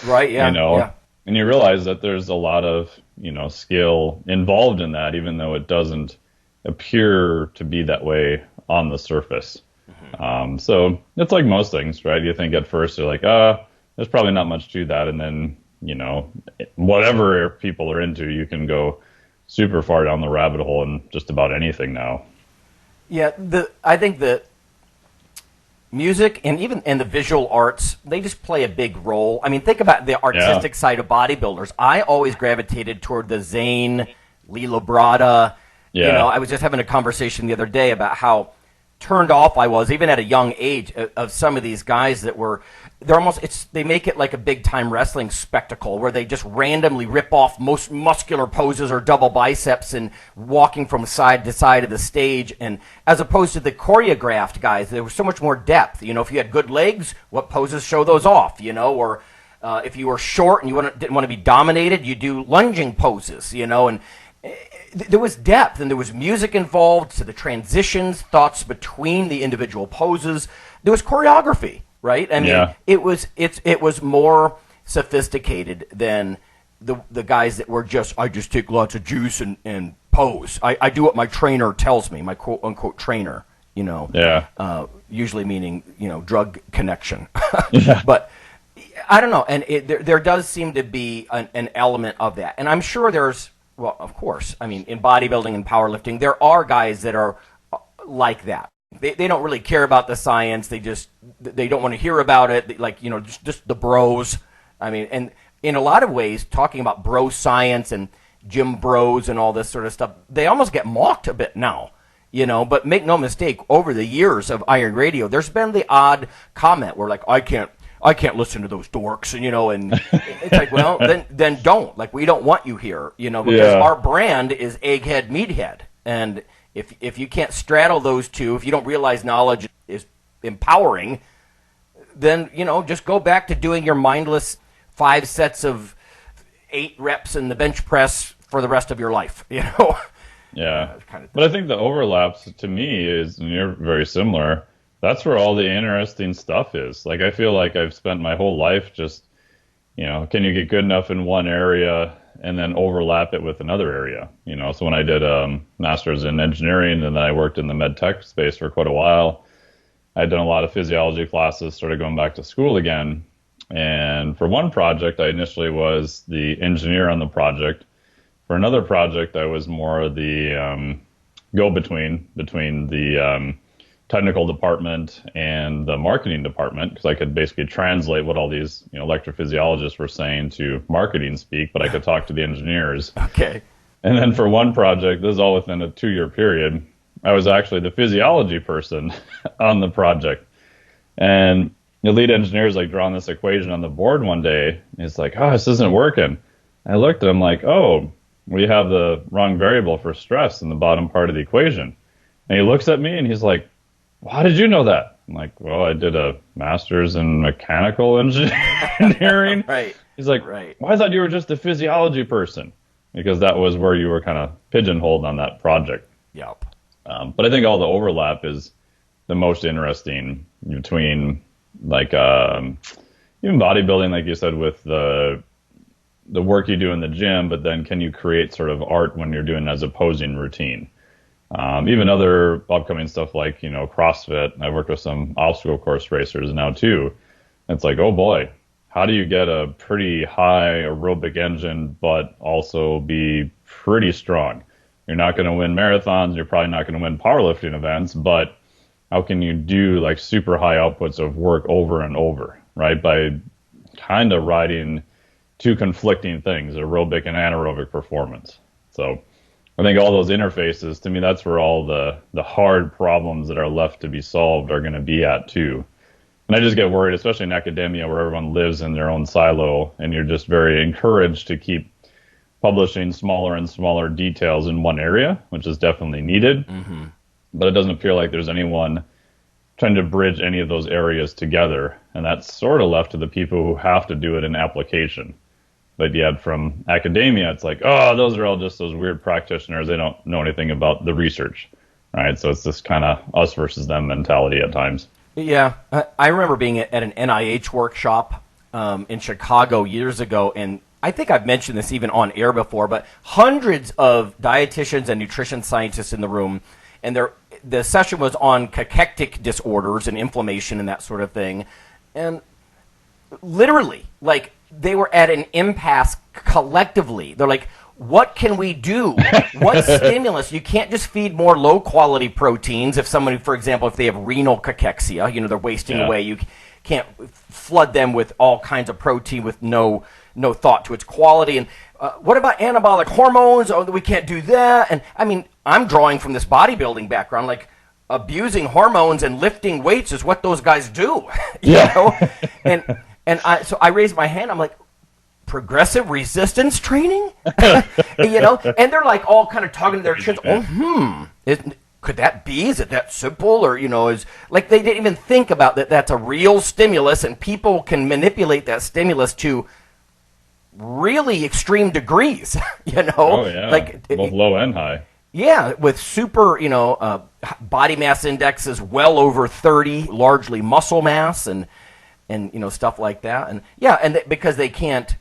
Right, yeah. You know, yeah. And you realize that there's a lot of, you know, skill involved in that, even though it doesn't appear to be that way on the surface. Mm-hmm. So it's like most things, right? You think at first you're like, there's probably not much to that. And then, you know, whatever people are into, you can go super far down the rabbit hole in just about anything now. Yeah, I think that music and the visual arts, they just play a big role. I mean, think about the artistic side of bodybuilders. I always gravitated toward the Zane, Lee Labrada. Yeah. You know, I was just having a conversation the other day about how turned off I was, even at a young age, of some of these guys that they make it like a big time wrestling spectacle where they just randomly rip off most muscular poses or double biceps and walking from side to side of the stage, and as opposed to the choreographed guys, there was so much more depth. You know, if you had good legs, what poses show those off, you know, or if you were short and you didn't want to be dominated, you do lunging poses, you know, and there was depth and there was music involved to the transitions, thoughts between the individual poses. There was choreography, right? I mean, it was more sophisticated than the guys that were I just take lots of juice and pose. I do what my trainer tells me, my quote unquote trainer, you know. Yeah. Usually meaning, you know, drug connection. Yeah. But I don't know, and there does seem to be an element of that, and I'm sure there's. Well, of course. I mean, in bodybuilding and powerlifting, there are guys that are like that. They don't really care about the science. They don't want to hear about it. Like, you know, just the bros. I mean, and in a lot of ways, talking about bro science and gym bros and all this sort of stuff, they almost get mocked a bit now. But make no mistake, over the years of Iron Radio, there's been the odd comment where, like, I can't listen to those dorks, and it's like, well, then don't. Like, we don't want you here, because our brand is egghead, meathead. And if you can't straddle those two, if you don't realize knowledge is empowering, then, just go back to doing your mindless 5 sets of 8 reps in the bench press for the rest of your life, Yeah. But I think the overlaps to me is, and you're very similar, that's where all the interesting stuff is. Like, I feel like I've spent my whole life just, can you get good enough in one area and then overlap it with another area? So when I did a master's in engineering and then I worked in the med tech space for quite a while, I'd done a lot of physiology classes, started going back to school again. And for one project, I initially was the engineer on the project. For another project, I was more the go-between between the technical department and the marketing department, because I could basically translate what all these electrophysiologists were saying to marketing speak, but I could talk to the engineers. Okay. And then for one project, this is all within a 2-year period, I was actually the physiology person on the project. And the lead engineer is like drawing this equation on the board one day. And he's like, oh, this isn't working. I looked at him like, oh, we have the wrong variable for stress in the bottom part of the equation. And he looks at me and he's like, well, how did you know that? I'm like, well, I did a master's in mechanical engineering. Right. He's like, right. Well, I thought you were just a physiology person, because that was where you were kind of pigeonholed on that project. Yep. But I think all the overlap is the most interesting between, like, even bodybuilding, like you said, with the work you do in the gym, but then can you create sort of art when you're doing as opposing routine? Even other upcoming stuff like, CrossFit. I worked with some obstacle course racers now too. It's like, oh boy, how do you get a pretty high aerobic engine, but also be pretty strong? You're not going to win marathons. You're probably not going to win powerlifting events, but how can you do like super high outputs of work over and over, right? By kind of riding two conflicting things, aerobic and anaerobic performance. So I think all those interfaces, to me, that's where all the hard problems that are left to be solved are going to be at too. And I just get worried, especially in academia where everyone lives in their own silo and you're just very encouraged to keep publishing smaller and smaller details in one area, which is definitely needed. Mm-hmm. But it doesn't appear like there's anyone trying to bridge any of those areas together. And that's sort of left to the people who have to do it in application. But yet from academia, it's like, oh, those are all just those weird practitioners. They don't know anything about the research, right? So it's this kind of us versus them mentality at times. Yeah. I remember being at an NIH workshop in Chicago years ago, and I think I've mentioned this even on air before, but hundreds of dietitians and nutrition scientists in the room, and the session was on cachectic disorders and inflammation and that sort of thing. And literally, like, they were at an impasse collectively. They're like, what can we do? What stimulus? You can't just feed more low-quality proteins if somebody, for example, if they have renal cachexia, they're wasting away. You can't flood them with all kinds of protein with no thought to its quality. And what about anabolic hormones? Oh, we can't do that. And, I mean, I'm drawing from this bodybuilding background, like, abusing hormones and lifting weights is what those guys do, you know? So I raised my hand. I'm like, progressive resistance training? And they're like all kind of talking to their chins. Could that be? Is it that simple? Or, is like they didn't even think about that. That's a real stimulus, and people can manipulate that stimulus to really extreme degrees, Oh, yeah. Like both low and high. Yeah, with super, body mass indexes well over 30, largely muscle mass and stuff like that. And yeah, and because they can't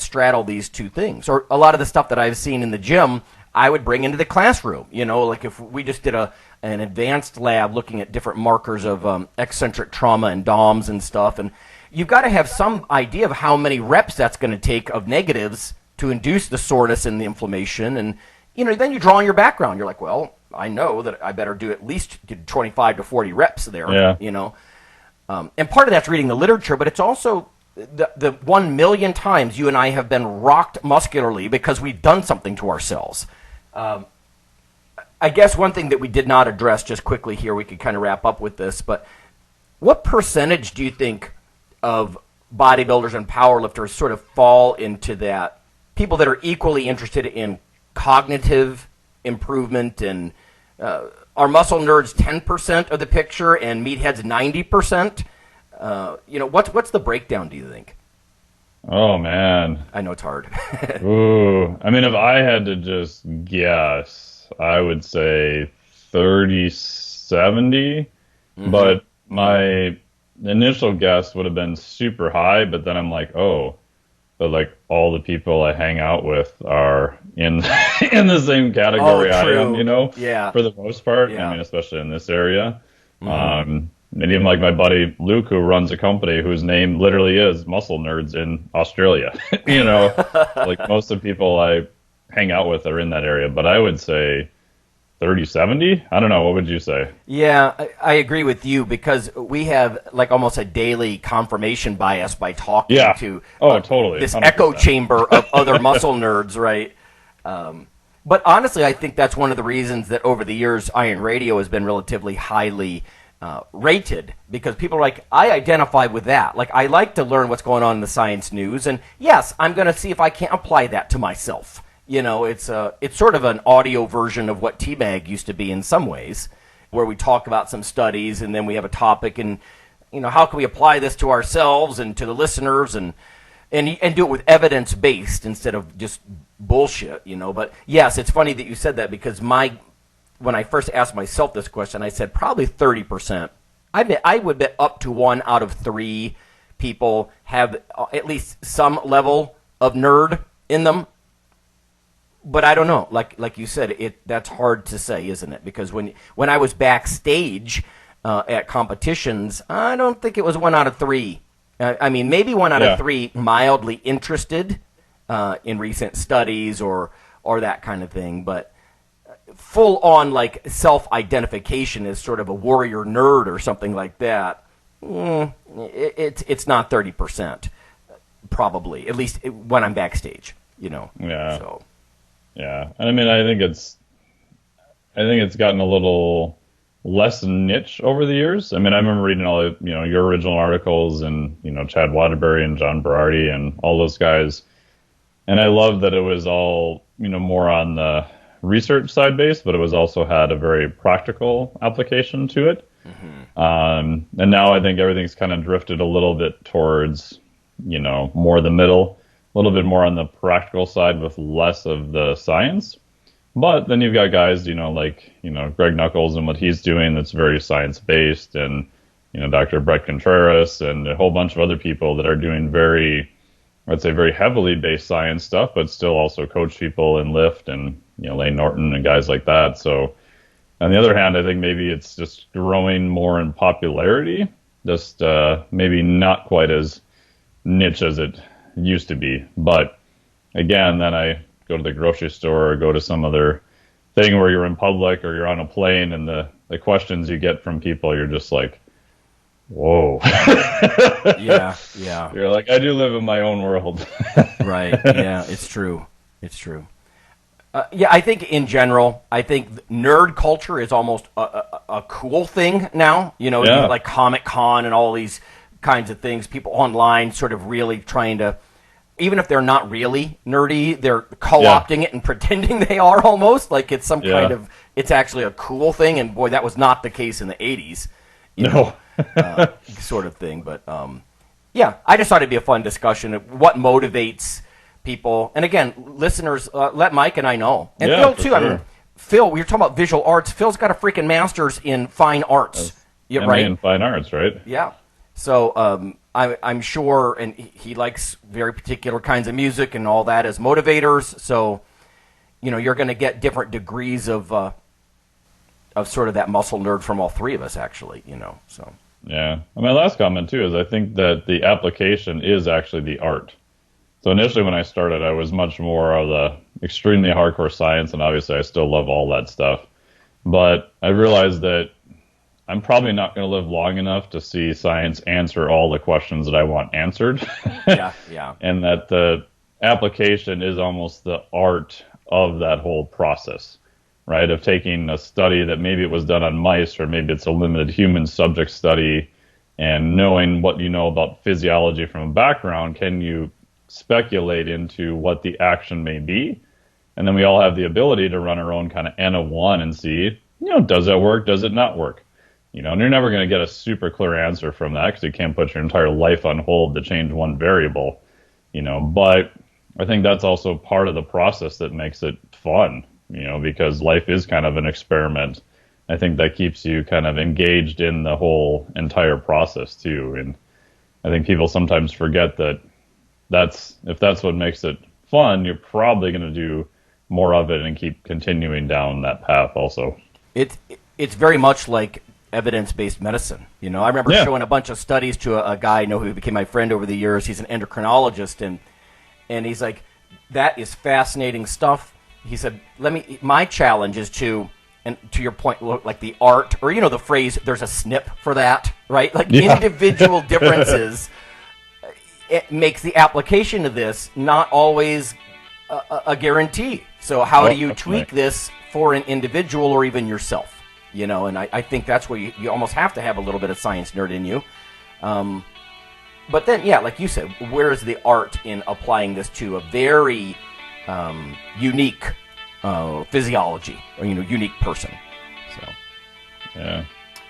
straddle these two things. Or a lot of the stuff that I've seen in the gym, I would bring into the classroom. Like if we just did an advanced lab looking at different markers of eccentric trauma and DOMs and stuff, and you've got to have some idea of how many reps that's going to take of negatives to induce the soreness and the inflammation. And then you draw on your background. You're like, well, I know that I better do at least 25 to 40 reps there. Yeah. And part of that's reading the literature, but it's also the 1 million times you and I have been rocked muscularly because we've done something to ourselves. I guess one thing that we did not address just quickly here, we could kind of wrap up with this, but what percentage do you think of bodybuilders and powerlifters sort of fall into that? People that are equally interested in cognitive improvement, and are muscle nerds 10% of the picture and meatheads 90%? What's the breakdown, do you think? Oh, man. I know it's hard. Ooh. I mean, if I had to just guess, I would say 30-70. Mm-hmm. But my initial guess would have been super high, but then I'm like, but like all the people I hang out with are in in the same category I am, Yeah. for the most part. Yeah. I mean, especially in this area. Mm-hmm. And even like my buddy Luke, who runs a company whose name literally is Muscle Nerds in Australia. Like most of the people I hang out with are in that area. But I would say 30-70? I don't know. What would you say? Yeah, I agree with you, because we have like almost a daily confirmation bias by talking to totally this 100%. echo chamber of other muscle nerds, right? But honestly, I think that's one of the reasons that over the years IronRadio has been relatively highly rated, because people are like, I identify with that. Like, I like to learn what's going on in the science news, and yes, I'm going to see if I can't apply that to myself. It's sort of an audio version of what T-Mag used to be in some ways, where we talk about some studies and then we have a topic, and how can we apply this to ourselves and to the listeners, and do it with evidence based instead of just bullshit. But yes, it's funny that you said that, because when I first asked myself this question, I said probably 30%. I would bet up to 1 out of 3 people have at least some level of nerd in them. But I don't know. Like you said, that's hard to say, isn't it? Because when I was backstage at competitions, I don't think it was 1 out of 3. I mean, maybe 1 out of 3 mildly interested in recent studies or that kind of thing. But full on like self-identification as sort of a warrior nerd or something like that, it's not 30%, probably, at least when I'm backstage. Yeah. So. Yeah, and I mean, I think it's gotten a little less niche over the years. I mean, I remember reading all the, your original articles, and Chad Waterbury and John Berardi and all those guys, and I love that it was all more on the research side based, but it was also had a very practical application to it. Mm-hmm. And now I think everything's kind of drifted a little bit towards more the middle. A little bit more on the practical side with less of the science. But then you've got guys, like Greg Nuckols and what he's doing that's very science-based, and, Dr. Brett Contreras and a whole bunch of other people that are doing very heavily based science stuff, but still also coach people and lift, and, Lane Norton and guys like that. So on the other hand, I think maybe it's just growing more in popularity, just maybe not quite as niche as it used to be. But again, then I go to the grocery store or go to some other thing where you're in public or you're on a plane, and the questions you get from people, you're just like, whoa. Yeah. You're like, I do live in my own world. Right. Yeah, it's true. I think in general, nerd culture is almost a cool thing now. Like Comic Con and all these kinds of things, people online sort of really trying to, even if they're not really nerdy, they're co-opting it and pretending they are, almost like it's some kind of, it's actually a cool thing. And boy, that was not the case in the 80s, sort of thing. But I just thought it'd be a fun discussion of what motivates people. And again, listeners, let Mike and I know, and Phil too. Sure. I mean, Phil, we were talking about visual arts. Phil's got a freaking master's in fine arts. Right? In fine arts, right? Yeah. So I'm sure, and he likes very particular kinds of music and all that as motivators. So, you're going to get different degrees of sort of that muscle nerd from all three of us, actually. So. Yeah. And my last comment too is I think that the application is actually the art. So initially when I started, I was much more of the extremely hardcore science, and obviously I still love all that stuff. But I realized that I'm probably not going to live long enough to see science answer all the questions that I want answered. Yeah. And that the application is almost the art of that whole process, right, of taking a study that maybe it was done on mice or maybe it's a limited human subject study, and knowing what you know about physiology from a background, can you speculate into what the action may be? And then we all have the ability to run our own kind of N of 1 and see, does that work? Does it not work? And you're never going to get a super clear answer from that because you can't put your entire life on hold to change one variable, but I think that's also part of the process that makes it fun, because life is kind of an experiment. I think that keeps you kind of engaged in the whole entire process too. And I think people sometimes forget that if that's what makes it fun, you're probably going to do more of it and keep continuing down that path also. It's very much like evidence-based medicine. I remember showing a bunch of studies to a guy I know who became my friend over the years. He's an endocrinologist, and he's like, that is fascinating stuff. He said, my challenge is to, and to your point, look like the art, or the phrase, there's a snip for that, right? Like individual differences, it makes the application of this not always a guarantee. So how do you tweak this for an individual or even yourself? And I think that's where you almost have to have a little bit of science nerd in you. But then, like you said, where is the art in applying this to a very unique physiology or, unique person? So, yeah,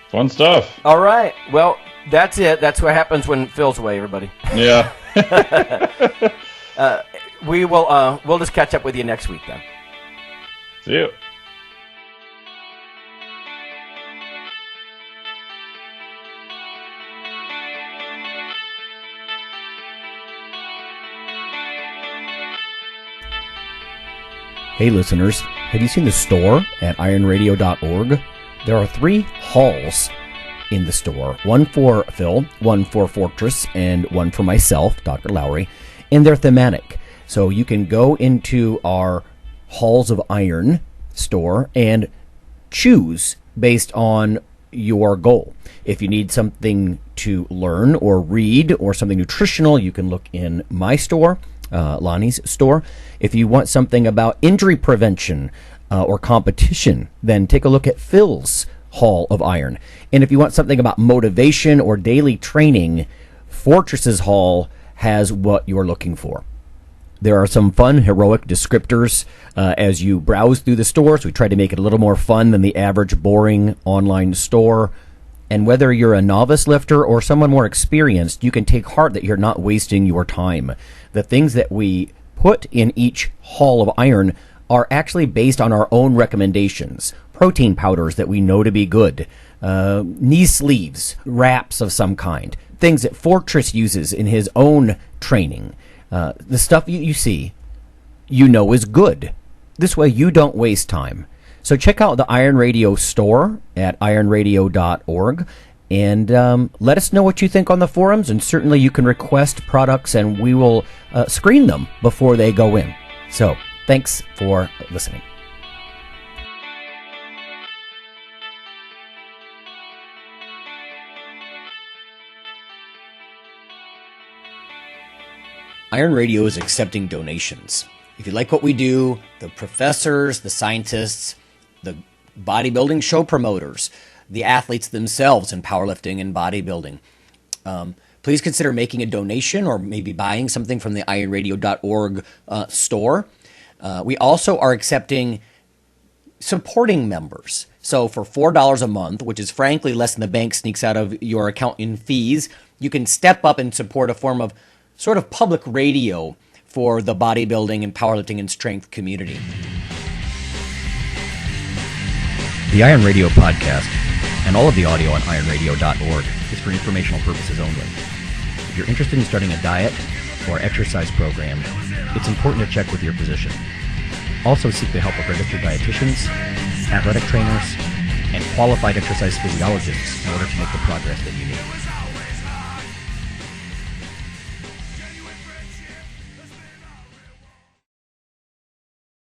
fun stuff. All right. Well, that's it. That's what happens when Phil's away, everybody. Yeah. We'll just catch up with you next week then. See you. Hey listeners, have you seen the store at IronRadio.org? There are 3 halls in the store. One for Phil, one for Fortress, and one for myself, Dr. Lowery, and they're thematic. So you can go into our Halls of Iron store and choose based on your goal. If you need something to learn or read or something nutritional, you can look in my store, Lonnie's store. If you want something about injury prevention or competition, then take a look at Phil's Hall of Iron. And if you want something about motivation or daily training, Fortress's Hall has what you're looking for. There are some fun, heroic descriptors as you browse through the stores. We try to make it a little more fun than the average boring online store. And whether you're a novice lifter or someone more experienced, you can take heart that you're not wasting your time. The things that we put in each Hall of Iron are actually based on our own recommendations. Protein powders that we know to be good, knee sleeves, wraps of some kind, things that Fortress uses in his own training. The stuff you see, is good. This way you don't waste time. So check out the Iron Radio store at ironradio.org and let us know what you think on the forums, and certainly you can request products and we will screen them before they go in. So thanks for listening. Iron Radio is accepting donations. If you like what we do, the professors, the scientists, the bodybuilding show promoters, the athletes themselves in powerlifting and bodybuilding, please consider making a donation or maybe buying something from the ironradio.org store. We also are accepting supporting members. So for $4 a month, which is frankly less than the bank sneaks out of your account in fees, you can step up and support a form of sort of public radio for the bodybuilding and powerlifting and strength community. The Iron Radio podcast and all of the audio on ironradio.org is for informational purposes only. If you're interested in starting a diet or exercise program, it's important to check with your physician. Also seek the help of registered dietitians, athletic trainers, and qualified exercise physiologists in order to make the progress that you need.